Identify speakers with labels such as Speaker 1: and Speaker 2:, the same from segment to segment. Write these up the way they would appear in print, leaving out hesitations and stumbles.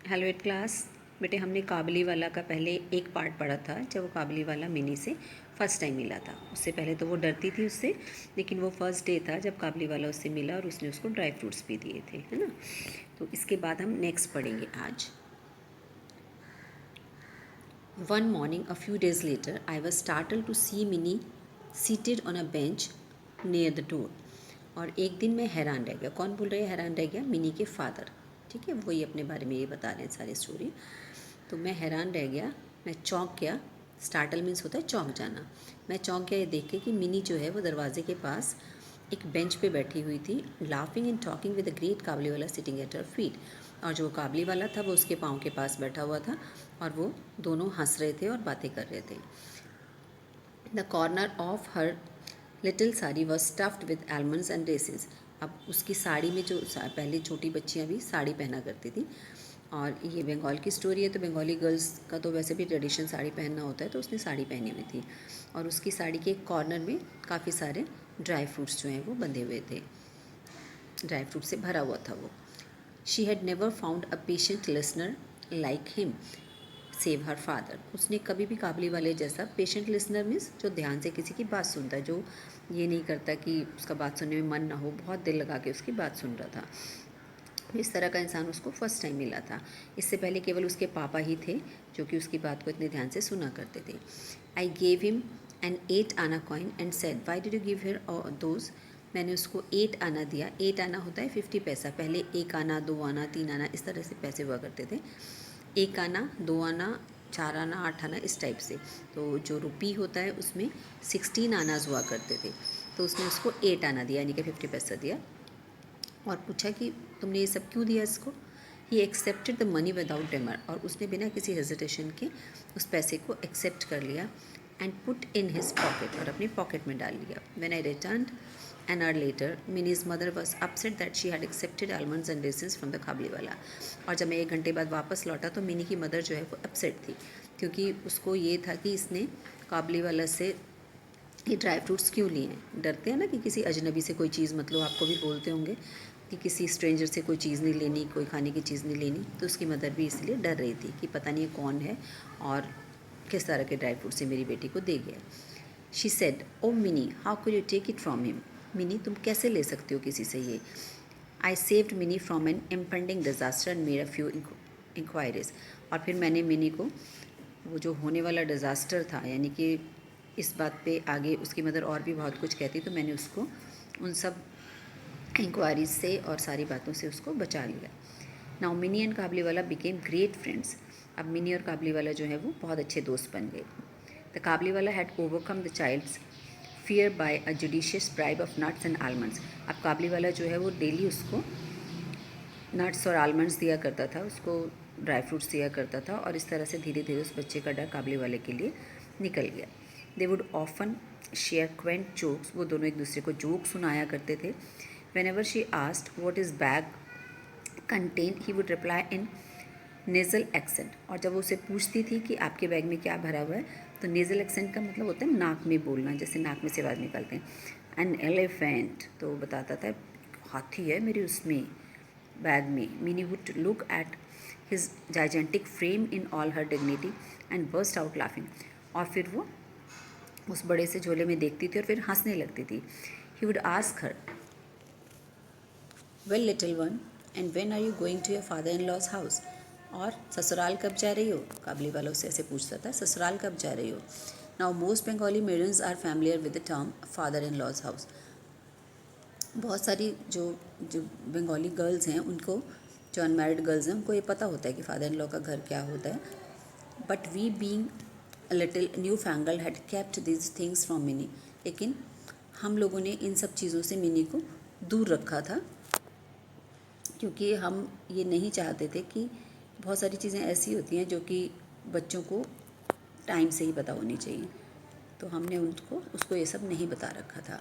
Speaker 1: Hello eight class. बेटे हमने काबली वाला का पहले एक पार्ट पढ़ा था जब वो काबली वाला मिनी से फ़र्स्ट टाइम मिला था। उससे पहले तो वो डरती थी उससे, लेकिन वो फर्स्ट डे था जब काबली वाला उससे मिला और उसने उसको ड्राई फ्रूट्स भी दिए थे, है ना। तो इसके बाद हम नेक्स्ट पढ़ेंगे आज। One morning a few days later I was startled to see Mini seated on a bench near the door. और एक दिन मैं हैरान रह गया। कौन बोल रहे हैं हैरान रह गया? मिनी के फादर। ठीक है, वही अपने बारे में ये बता रहे हैं सारी स्टोरी। तो मैं हैरान रह गया, मैं चौंक गया। स्टार्टल मीन्स होता है चौंक जाना। मैं चौंक गया ये देख के कि मिनी जो है वो दरवाजे के पास एक बेंच पे बैठी हुई थी, laughing and talking with a great Kabuliwala sitting at her feet. और जो काबली वाला था वो उसके पाँव के पास बैठा हुआ था और वो दोनों हंस रहे थे और बातें कर रहे थे। The corner of her little sari was stuffed with almonds and raisins. अब उसकी साड़ी में जो पहले छोटी बच्चियाँ भी साड़ी पहना करती थी, और ये बंगाल की स्टोरी है तो बंगाली गर्ल्स का तो वैसे भी ट्रेडिशन साड़ी पहनना होता है, तो उसने साड़ी पहनी हुई थी और उसकी साड़ी के एक कॉर्नर में काफ़ी सारे ड्राई फ्रूट्स जो हैं वो बंधे हुए थे, ड्राई फ्रूट से भरा हुआ था वो। She had never found a patient listener like him save her father. उसने कभी भी काबली वाले जैसा पेशेंट लिसनर मीन्स जो ध्यान से किसी की बात सुनता है, जो ये नहीं करता कि उसका बात सुनने में मन ना हो, बहुत दिल लगा के उसकी बात सुन रहा था। इस तरह का इंसान उसको फर्स्ट टाइम मिला था। इससे पहले केवल उसके पापा ही थे जो कि उसकी बात को इतने ध्यान से सुना करते थे। आई गेव हिम एन 8 आना coin and said why did you give here those. मैंने उसको 8 आना दिया। 8 आना होता है 50 पैसा। पहले 1 आना, 2 आना, 3 आना, इस तरह से पैसे हुआ करते थे। 1 आना, 2 आना, 4 आना, 8 आना, इस टाइप से। तो जो रुपी होता है उसमें 16 आनाज हुआ करते थे, तो उसने उसको 8 आना दिया, यानी कि 50 पैसा दिया। और पूछा कि तुमने ये सब क्यों दिया इसको। He accepted the money without Dahmer. और उसने बिना किसी हेजिटेशन के उस पैसे को एक्सेप्ट कर लिया and put in his pocket, और अपनी पॉकेट में डाल लिया। When I return an hour later Mini's mother was upset that she had accepted almonds and raisins from the Kabuliwala. और जब मैं 1 घंटे बाद वापस लौटा तो मिनी की मदर जो है वो अपसेट थी, क्योंकि उसको ये था कि इसने काबली वाला से ये ड्राई फ्रूट्स क्यों लिए हैं। डरते हैं ना कि किसी अजनबी से कोई चीज़, मतलब आपको भी बोलते होंगे कि किसी स्ट्रेंजर से कोई चीज़ नहीं लेनी, कोई खाने की चीज़ नहीं लेनी। तो उसकी मदर भी इसलिए डर रही थी कि पता नहीं कौन है और किस तरह के ड्राई फ्रूट से मेरी बेटी को दे गया। She said oh Mini how could you take it from him. Mini तुम कैसे ले सकते हो किसी से ये। I saved Mini from an impending disaster and made a few enquiries. और फिर मैंने मिनी को वो जो होने वाला डिज़ास्टर था, यानी कि इस बात पे आगे उसकी मदर और भी बहुत कुछ कहती, तो मैंने उसको उन सब इंक्वायरीज से और सारी बातों से उसको बचा लिया। नाउ मिनी एंड काबली वाला बिकेम ग्रेट फ्रेंड्स। अब मिनी और काबली वाला जो है वो बहुत अच्छे दोस्त बन गए। The Kabuliwala had overcome the child's fear by a judicious bribe of nuts and almonds. अब काबली वाला जो है वो डेली उसको नट्स और आलमंड्स दिया करता था, उसको ड्राई फ्रूट्स दिया करता था, और इस तरह से धीरे धीरे उस बच्चे का डर काबली वाले के लिए निकल गया। They would often share Quint jokes. वो दोनों एक दूसरे को जोक सुनाया करते थे। When ever she asked what is bag contain he would reply in nasal accent. और जब वो उसे पूछती थी कि आपके बैग में क्या भरा हुआ है, तो नेज़ल एक्सेंट का मतलब होता है नाक में बोलना, जैसे नाक में से आवाज़ निकालते हैं। एन एलिफेंट, तो वो बताता था हाथी है मेरे उसमें बैग में। Mini would look at his gigantic frame in all her dignity and burst out laughing. और फिर वो उस बड़े से झोले में देखती थी और फिर हंसने लगती थी। He would ask her well little one and when are you going to your father in law's house. और ससुराल कब जा रही हो, काबली वालों से ऐसे पूछता था, ससुराल कब जा रही हो। Now most Bengali maidens are familiar with the term father in law's house. बहुत सारी जो जो बंगाली गर्ल्स हैं उनको, जो अनमैरिड गर्ल्स हैं, उनको ये पता होता है कि फादर इन लॉ का घर क्या होता है। But we being little newfangled had kept this things from Mini. लेकिन हम लोगों ने इन सब चीज़ों से मिनी को दूर रखा था, क्योंकि हम ये नहीं चाहते थे कि बहुत सारी चीज़ें ऐसी होती हैं जो कि बच्चों को टाइम से ही पता होनी चाहिए, तो हमने उनको उसको ये सब नहीं बता रखा था।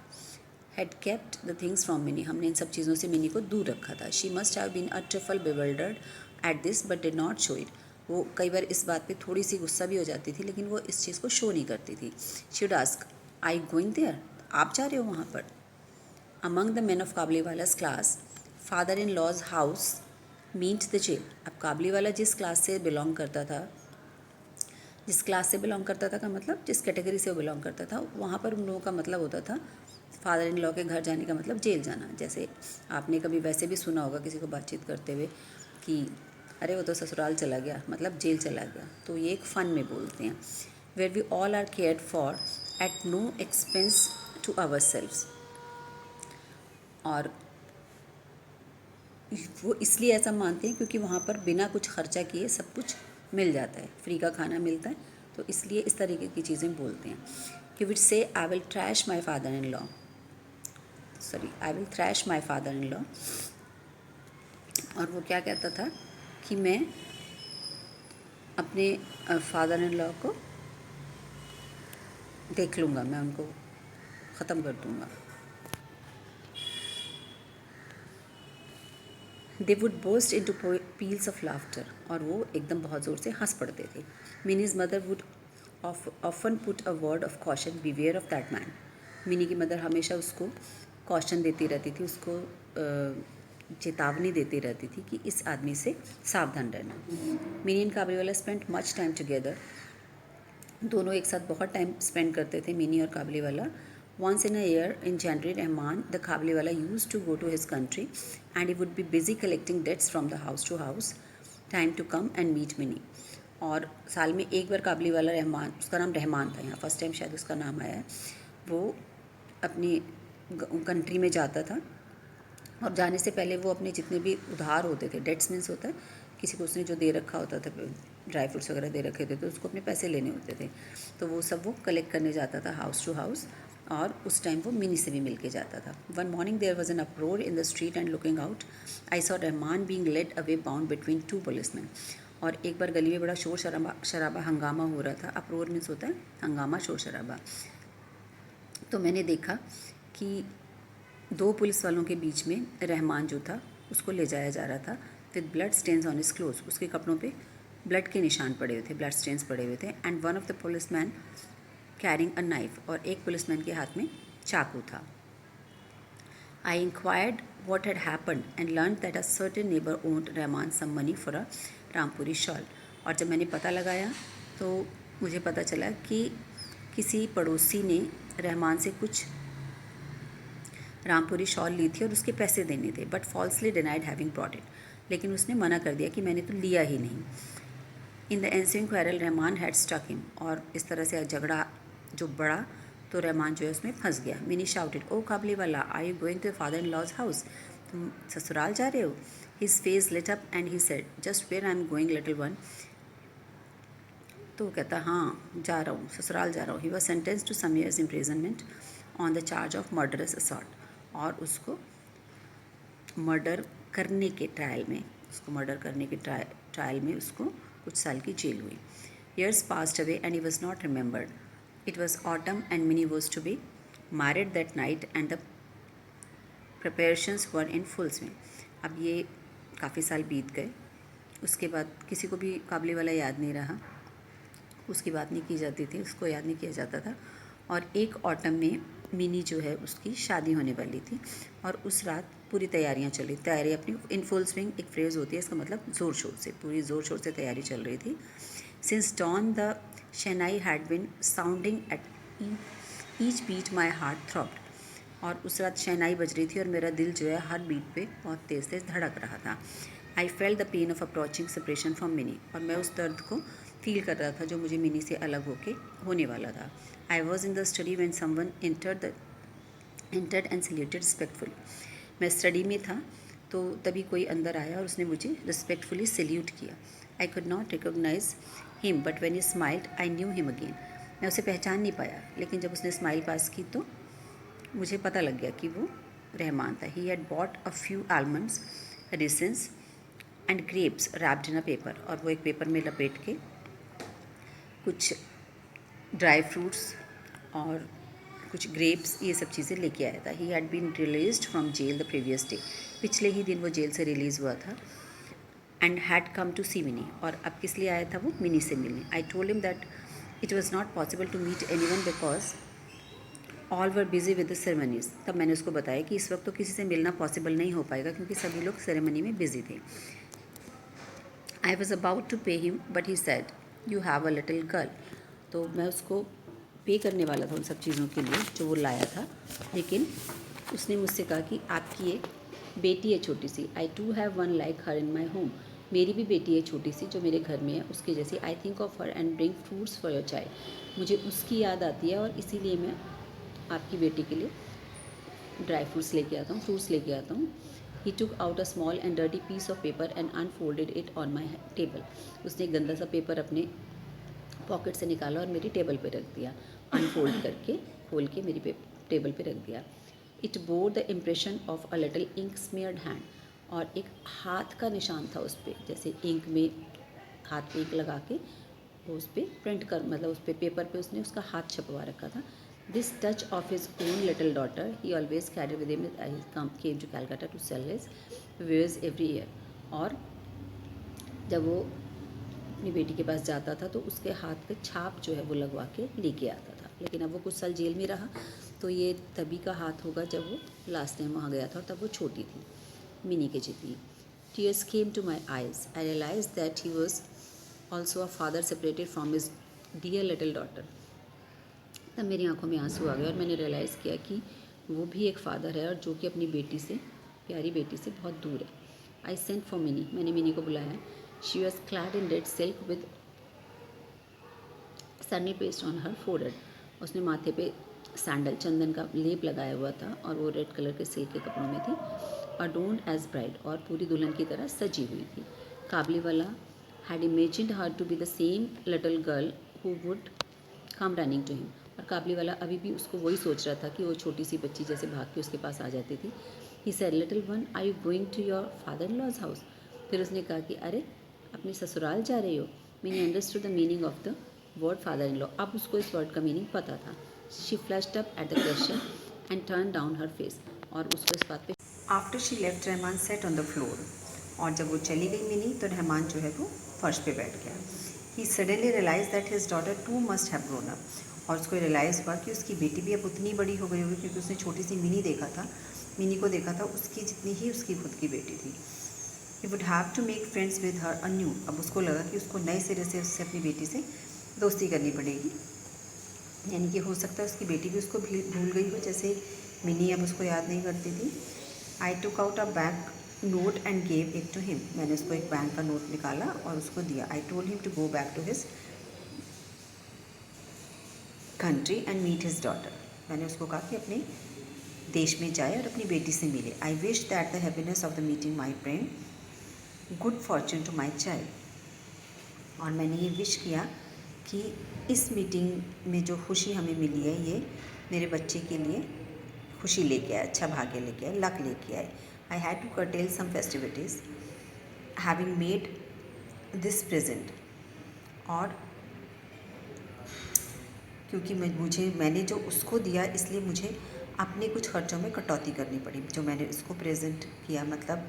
Speaker 1: Had kept the things from mini, हमने इन सब चीज़ों से मिनी को दूर रखा था। She must have been a trifle bewildered at this but did not show it. वो कई बार इस बात पे थोड़ी सी गुस्सा भी हो जाती थी, लेकिन वो इस चीज़ को शो नहीं करती थी। She would ask I going there, आप जा रहे हो वहाँ पर। Among the men of Kabliwala's class, father-in-law's house meet the jail. अब काबली वाला जिस क्लास से बिलोंग करता था, जिस क्लास से बिलोंग करता था का मतलब जिस कैटेगरी से वो बिलोंग करता था, वहाँ पर उन लोगों का मतलब होता था फादर इन लॉ के घर जाने का मतलब जेल जाना। जैसे आपने कभी वैसे भी सुना होगा किसी को बातचीत करते हुए कि अरे वो तो ससुराल चला गया, मतलब जेल चला गया। तो ये एक फ़न में बोलते हैं। Where we all are cared for at no expense to ourselves. और वो इसलिए ऐसा मानते हैं क्योंकि वहाँ पर बिना कुछ खर्चा किए सब कुछ मिल जाता है, फ्री का खाना मिलता है। तो इसलिए इस तरीके की चीज़ें बोलते हैं कि विच से I will trash my father in law, I will trash my father in law. और वो क्या कहता था कि मैं अपने फादर इन लॉ को देख लूँगा, मैं उनको ख़त्म कर दूँगा। They would burst into peals of laughter. और वो एकदम बहुत ज़ोर से हंस पड़ते थे। Mini's mother would often put a word of caution, beware of that man. Mini की मदर हमेशा उसको कॉशन देती रहती थी, उसको चेतावनी देती रहती थी कि इस आदमी से सावधान रहना। Mini and Kabuliwala spend much time together. दोनों एक साथ बहुत टाइम स्पेंड करते थे, मिनी और काबलीवाला। Once in a year, in January, Rahman, the Kabliwala, used to go to his country and he would be busy collecting debts from the house to house. Time to come and meet Minnie. और साल में एक बार काबलीवाला रहमान, उसका नाम रहमान था, यहाँ first time शायद उसका नाम आया है, वो अपनी कंट्री में जाता था। और जाने से पहले वो अपने जितने भी उधार होते थे, डेट्स मीन्स होता है किसी को उसने जो दे रखा होता था, ड्राई फ्रूट्स वगैरह दे रखे थे, तो उसको अपने पैसे लेने होते थे, तो वो सब वो कलेक्ट करने जाता था हाउस टू हाउस। और उस टाइम वो मिनी से भी मिल के जाता था। One morning there was an uproar in the street and looking out I saw Rahman being led away bound between two policeman. और एक बार गली में बड़ा शोर शराबा हंगामा हो रहा था। अप्रोर मीन्स होता है हंगामा, शोर शराबा। तो मैंने देखा कि दो पुलिस वालों के बीच में रहमान जो था उसको ले जाया जा रहा था with blood stains on his clothes. उसके कपड़ों पे ब्लड के निशान पड़े हुए थे, ब्लड स्टेन्स पड़े हुए थे। And one of the policeman carrying a knife, और एक पुलिसमैन के हाथ में चाकू था। I enquired what had happened and learn that a certain neighbour owed Rahman some money for a Rampuri shawl. और जब मैंने पता लगाया तो मुझे पता चला कि किसी पड़ोसी ने रहमान से कुछ रामपुरी शॉल ली थी और उसके पैसे देने थे, but falsely denied having brought it. लेकिन उसने मना कर दिया कि मैंने तो लिया ही नहीं। In the ensuing quarrel Rahman had stuck him. और इस तरह से झगड़ा जो बढ़ा तो रहमान जो है उसमें फंस गया। Mini shouted, oh Kabuliwala, are you going to father in law's house? तुम ससुराल जा रहे हो? His face lit up and he said, just where I am going little one. तो वो कहता हाँ जा रहा हूँ, ससुराल जा रहा हूँ। He was sentence to some years imprisonment on the charge of murderous assault. और उसको मर्डर करने के ट्रायल में, उसको कुछ साल की जेल हुई। Years passed away and he was not remembered. It was autumn and Minnie was to be married that night and the preparations were in full swing. अब ये काफ़ी साल बीत गए, उसके बाद किसी को भी काबलीवाला याद नहीं रहा, उसकी बात नहीं की जाती थी, उसको याद नहीं किया जाता था। और एक ऑटम में मिनी जो है उसकी शादी होने वाली थी और उस रात पूरी तैयारियां चल रही, तैयारी अपनी इन फुल स्विंग एक फ्रेज़ होती है, इसका मतलब ज़ोर शोर से, पूरी ज़ोर शोर से तैयारी चल रही थी। Since dawn the shehnai had been sounding at each beat my heart throbbed. और उस रात शहनाई बज रही थी और मेरा दिल जो है हर बीट पे बहुत तेज़ तेज़ धड़क रहा था। I felt the pain of approaching separation from Minnie. और मैं उस दर्द को फील कर रहा था जो मुझे मिनी से अलग होके होने वाला था। I was in the study when someone entered and saluted respectfully. मैं स्टडी में था तो तभी कोई अंदर आया और उसने मुझे रिस्पेक्टफुली सल्यूट किया। I could not recognise him but when he smiled I knew him again. मैं उसे पहचान नहीं पाया, लेकिन जब उसने स्माइल पास की तो मुझे पता लग गया कि वो रहमान था। He had bought a few almonds, raisins and grapes wrapped in a paper. और वो एक पेपर में लपेट के कुछ ड्राई फ्रूट्स और कुछ ग्रेप्स ये सब चीज़ें लेके आया था। He had been released from jail the previous day. पिछले ही दिन वो जेल से रिलीज़ हुआ था। And had come to see Mini. और अब किस लिए आया था वो? मिनी से मिलने। I told him that it was not possible to meet anyone because all were busy with the ceremonies. तब मैंने उसको बताया कि इस वक्त तो किसी से मिलना पॉसिबल नहीं हो पाएगा क्योंकि सभी लोग सेरेमनी में बिजी थे। I was about to pay him but he said you have a little girl. तो मैं उसको पे करने वाला था उन सब चीज़ों के लिए जो वो लाया था, लेकिन उसने मुझसे कहा कि आपकी एक बेटी है छोटी सी। I too have one like her in my home. मेरी भी बेटी है छोटी सी जो मेरे घर में है, उसके जैसी। I think of her and bring fruits for your child. मुझे उसकी याद आती है और इसीलिए मैं आपकी बेटी के लिए ड्राई फ्रूट्स लेके आता हूँ, फ्रूट्स लेके आता हूँ। He took out a small and dirty piece of paper and unfolded it on my table. उसने एक गंदा सा पेपर अपने पॉकेट से निकाला और मेरी टेबल पे रख दिया, अनफोल्ड करके खोल के मेरी टेबल पे रख दिया। It bore the impression of a little ink smeared hand. और एक हाथ का निशान था उस पर, जैसे इंक में हाथ पे इंक लगा के वो उस पर प्रिंट कर, मतलब उस पर पेपर पे उसने उसका हाथ छपवा रखा था। This touch of his own little daughter he always carry with him I came to Calcutta to sell his wares every year. और जब वो अपनी बेटी के पास जाता था तो उसके हाथ पे छाप जो है वो लगवा के लेके आता था। लेकिन अब वो कुछ साल जेल में रहा, तो ये तभी का हाथ होगा जब वो लास्ट टाइम वहाँ गया था, और तब वो छोटी थी, मिनी के जितनी। Tears came to my eyes. I realise that he was also a father separated from his dear little daughter. तब मेरी आंखों में आंसू आ गए और मैंने रियलाइज़ किया कि वो भी एक फ़ादर है और जो कि अपनी बेटी से, प्यारी बेटी से बहुत दूर है। I sent for mini. मैंने मिनी को बुलाया। She was clad in red silk with sandal paste on her forehead. उसने माथे पे सैंडल, चंदन का लेप लगाया हुआ था और वो रेड कलर के सिल्क के कपड़ों में थी। अडोन्ड एज ब्राइड, और पूरी दुल्हन की तरह सजी हुई थी। Kabuliwala had imagined her to be the same little girl who would come running to him. और काबलीवाला अभी भी उसको वही सोच रहा था कि वो छोटी सी बच्ची जैसे भाग के उसके पास आ जाती थी। He said little one are you going to your father in law's house. फिर उसने कहा कि अरे अपने ससुराल जा रही हो। मैंने understood the meaning of the word father in law. अब उसको इस वर्ड का मीनिंग पता था। She flashed up at the question and turn down her face. और उसको इस बात पे after she left Rahman set on the floor. और जब वो चली गई मिनी तो रहमान जो है वो फर्श पे बैठ गया। He suddenly realise that his daughter too must have grown up. और उसको रियलाइज़ हुआ कि उसकी बेटी भी अब उतनी बड़ी हो गई होगी, क्योंकि उसने छोटी सी मिनी देखा था, मिनी को देखा था, उसकी जितनी ही उसकी खुद की बेटी थी। He would have to make friends with her anew. अब उसको लगा कि उसको नए सिरे से उससे अपनी बेटी से दोस्ती करनी पड़ेगी। यानी कि हो सकता है उसकी बेटी भी उसको भूल गई हो, जैसे मिनी अब उसको याद नहीं करती थी। I took out a bank note and gave it to him. मैंने उसको एक बैंक का नोट निकाला और उसको दिया। I told him to go back to his country and meet his daughter. मैंने उसको कहा कि अपने देश में जाए और अपनी बेटी से मिले। I wish that the happiness of the meeting may bring good fortune to my child. और मैंने ये विश किया कि इस मीटिंग में जो खुशी हमें मिली है ये मेरे बच्चे के लिए खुशी लेके आए, अच्छा भाग्य लेके आए, लक लेके आए। I had to curtail some festivities having made this present। और क्योंकि मैंने जो उसको दिया, इसलिए मुझे अपने कुछ खर्चों में कटौती करनी पड़ी। जो मैंने उसको प्रेजेंट किया, मतलब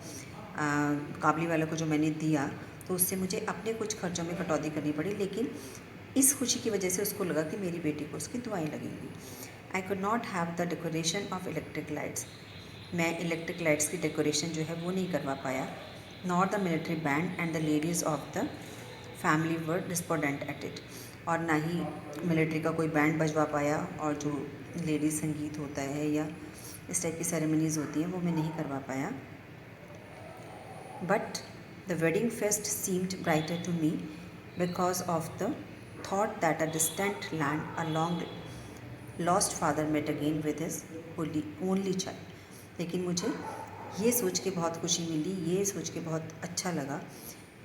Speaker 1: काबली वाला को जो मैंने दिया, तो उससे मुझे अपने कुछ खर्चों में कटौती करनी पड़ी। लेकिन इस खुशी की वजह से उसको लगा कि मेरी बेटी को उसकी दुआएं लगेंगी। आई could not have the decoration of electric lights. मैं इलेक्ट्रिक लाइट्स की डेकोरेशन जो है वो नहीं करवा पाया। Nor the military band and the ladies of the family were respondent at it. और ना ही मिलिट्री का कोई बैंड बजवा पाया, और जो लेडीज़ संगीत होता है या इस टाइप की सेरेमनीज़ होती हैं वो मैं नहीं करवा पाया। But the wedding feast seemed brighter to me because of the thought that a distant land a long lost father met again with his only child. लेकिन मुझे ये सोच के बहुत खुशी मिली, ये सोच के बहुत अच्छा लगा।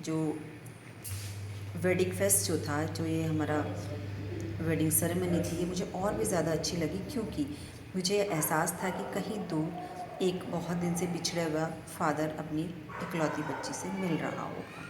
Speaker 1: जो वेडिंग फेस्ट जो था, जो ये हमारा वेडिंग सेरेमनी थी, ये मुझे और भी ज़्यादा अच्छी लगी, क्योंकि मुझे एहसास था कि कहीं दूर एक बहुत दिन से बिछड़े हुआ फादर अपनी इकलौती बच्ची से मिल रहा होगा।